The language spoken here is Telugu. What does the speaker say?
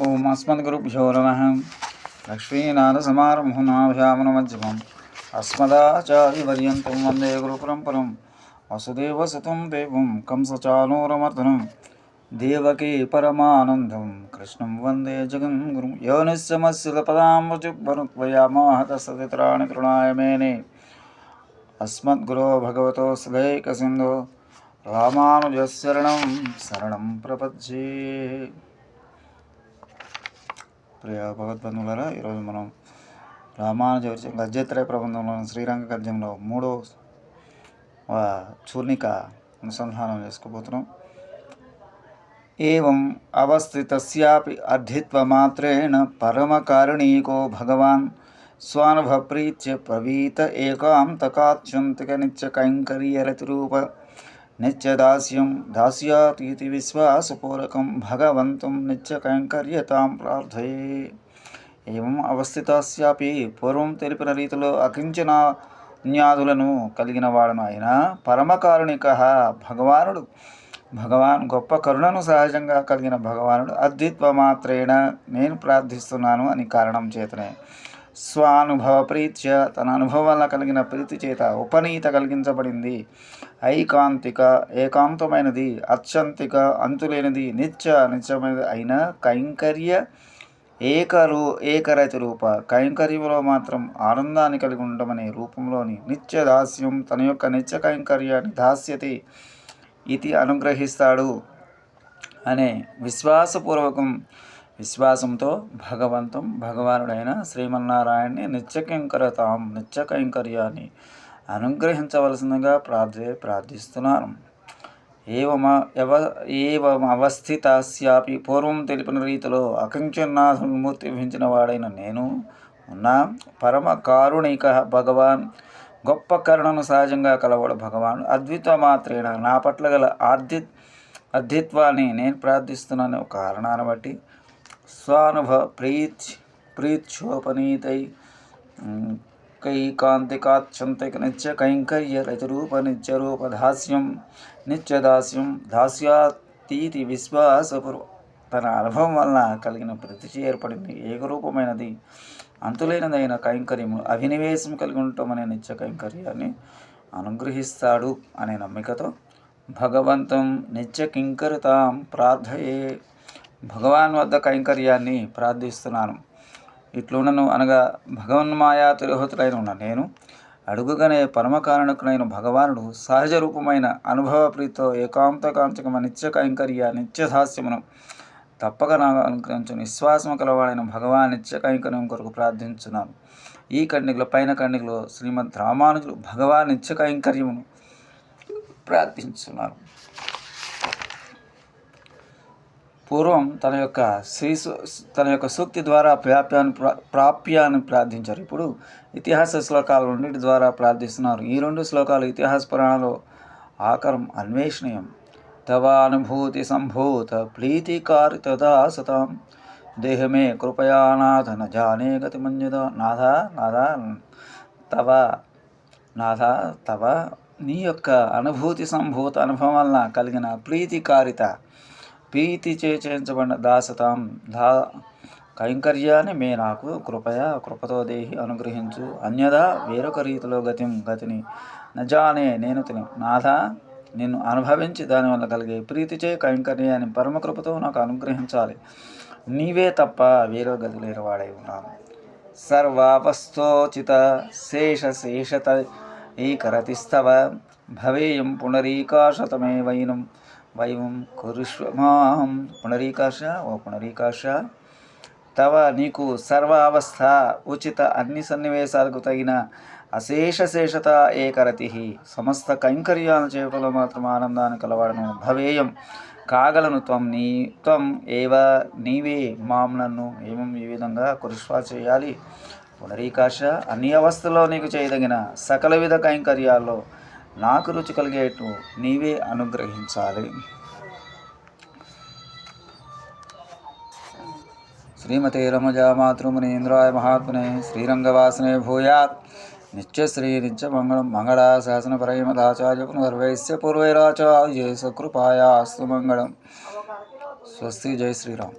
ఓం అస్మద్గురుభ్యో నమః. లక్ష్మీనాథసమారంభం నాభ్యామనమధ్యమం అస్మదాచార్యపర్యంతం వందే గురుపరంపరం. వసుదేవసుతం దేవం కంసచానూరమర్దనం దేవకీ పరమానందం కృష్ణం వందే జగద్గురుం. యోనిస్సమస్యపదాంబుజుగ్భరుత్వయామోహతస్తతిత్రాణి తృణాయ మేనే అస్మద్గురో భగవతో సుధైకసింధో రామానుజశరణం శరణం ప్రపద్యే. ప్రియ భగవద్బంధువులారా, ఈరోజు మనం రామానుజ గద్యత్రయ ప్రబంధంలోని శ్రీరంగ గద్యంలో 3వ చూర్ణిక అనుసంధానం చేసుకోబోతున్నాం. ఏవం అవస్థితస్యాపి అర్థిత్వమాత్రేణ పరమకారుణీకో భగవాన్ స్వానుభప్రీత్య ప్రవీత ఏకాంతకాత్యంతిక నిత్యకైంకర్యరతిరూప నిత్యదాస్యం దాస్యాతీతి విశ్వాసపూర్వకం భగవంతం నిత్యకైంకర్యతాం ప్రార్థయే. ఏవం అవస్థితస్యాపి పూర్వం తెలిపిన రీతిలో అకించనాన్యాదులను కలిగిన వాడును అయిన పరమకారుణిక భగవాన్ గొప్ప కరుణను సహజంగా కలిగిన భగవానుడు అద్విత్వమాత్రేణ నేను ప్రార్థిస్తున్నాను అని కారణం చేతనే స్వానుభవ ప్రీత్య తన అనుభవం వల్ల కలిగిన ప్రీతి చేత ఉపనీత కలిగించబడింది. ఏకాంతమైనది, అత్యంతిక అంతులేనిది, నిత్యమైనది అయిన కైంకర్య ఏకరతి రూప కైంకర్యంలో మాత్రం ఆనందాన్ని కలిగి ఉండమనే రూపంలోని నిత్య దాస్యం తన యొక్క నిత్య కైంకర్యాన్ని దాస్యతి ఇది అనుగ్రహిస్తాడు అనే విశ్వాసంతో భగవానుడైన శ్రీమన్నారాయణ్ణి నిత్య కైంకర్యాన్ని అనుగ్రహించవలసిందిగా ప్రార్థిస్తున్నాను. ఏవం అవస్థితస్యాపి పూర్వం తెలిపిన రీతిలో అకించనాథుని మూర్తి వహించిన వాడైన నేను ఉన్నా పరమ కారుణిక భగవాన్ గొప్ప కరుణను సహజంగా కలవాడు భగవాన్ అద్వితమాత్రేణ నా పట్ల గల అద్విత్వాన్ని నేను ప్రార్థిస్తున్నాను కారణాన్ని బట్టి స్వానుభవ ప్రీత్యోపనీతై కైకాంతికాత్యంతిక నిత్య కైంకర్య రతిరూప నిత్యరూప నిత్యదాస్యం దాస్యాతీతి విశ్వాసపూర్వ తన అనుభవం వలన కలిగిన ప్రతిచి ఏర్పడింది. ఏకరూపమైనది, అంతులేనిదైన కైంకర్యము అభినివేశం కలిగి ఉండటమనే నిత్య కైంకర్యాన్ని అనుగ్రహిస్తాడు అనే నమ్మికతో భగవంతం నిత్య కింకరితాం ప్రార్థయే. భగవాన్ వద్ద కైంకర్యాన్ని ప్రార్థిస్తున్నాను. ఇట్లున్నను అనగా భగవన్మాయా తిరోహతుడైన ఉన్న నేను అడుగుగానే పరమకారణకునైన భగవానుడు సహజ రూపమైన అనుభవ ప్రీతితో ఏకాంతకాంతికమ నిత్య కైంకర్య నిత్యదాస్యమును తప్పక నాకు అనుగ్రహించు విశ్వాసము కలవాడైన భగవాన్ నిత్య కైంకర్యం కొరకు ప్రార్థించున్నాను. ఈ పైన ఖండికలో శ్రీమద్ రామానుజులు భగవాన్ నిత్య కైంకర్యమును ప్రార్థించున్నారు. పూర్వం తన యొక్క సూక్తి ద్వారా ప్రాప్యాన్ని ప్రార్థించారు. ఇప్పుడు ఇతిహాస శ్లోకాల రెండింటి ద్వారా ప్రార్థిస్తున్నారు. ఈ 2 శ్లోకాలు ఇతిహాస పురాణంలో ఆకరం అన్వేషణీయం. తవ అనుభూతి సంభూత ప్రీతికారితదా సతాం దేహమే కృపయానాథ న జానే గతి మంజద. తవ నీ యొక్క అనుభూతి సంభూత అనుభవం వలన కలిగిన ప్రీతి చేయించబడిన దాసతాం కైంకర్యాన్ని నాకు కృపతో దేహి అనుగ్రహించు. అన్యదా వేరొక రీతిలో గతిని నజానే నేను నిన్ను అనుభవించి దానివల్ల కలిగే ప్రీతిచే కైంకర్యాన్ని పరమకృపతో నాకు అనుగ్రహించాలి. నీవే తప్ప వేరో గతి లేని వాడై ఉన్నాను. సర్వావస్థోచిత శేషత ఏకరతిస్తవ భవేయం పునరీకాశతమే వైవం కురుష్వమాం. పునరీకాశ తవ నీకు సర్వావస్థ ఉచిత అన్ని సన్నివేశాలకు తగిన అశేషత ఏకరతి సమస్త కైంకర్యాలను చేయడంలో మాత్రం ఆనందాన్ని కలవాడను. భవేయం కాగలను త్వం ఏవ నీవే మాం నన్ను ఏమం ఈ విధంగా కురుష్వ చేయాలి. పునరీకాశ అన్ని అవస్థల్లో నీకు చేయదగిన సకల విధ కైంకర్యాల్లో నాకు రుచి కలిగేట్టు నీవే అనుగ్రహించాలి. శ్రీమతే రమజా మాతృమునీంద్రాయ మహాత్మనే శ్రీరంగవాసనే భూయాత్ నిత్యశ్రీ నిత్యమంగళం. మంగళాశాసన పరమదాచార్య పునర్వైశ్య పూర్వైరాచార్య సకృపాయాస్తు మంగళం. స్వస్తి. జై శ్రీరామ్.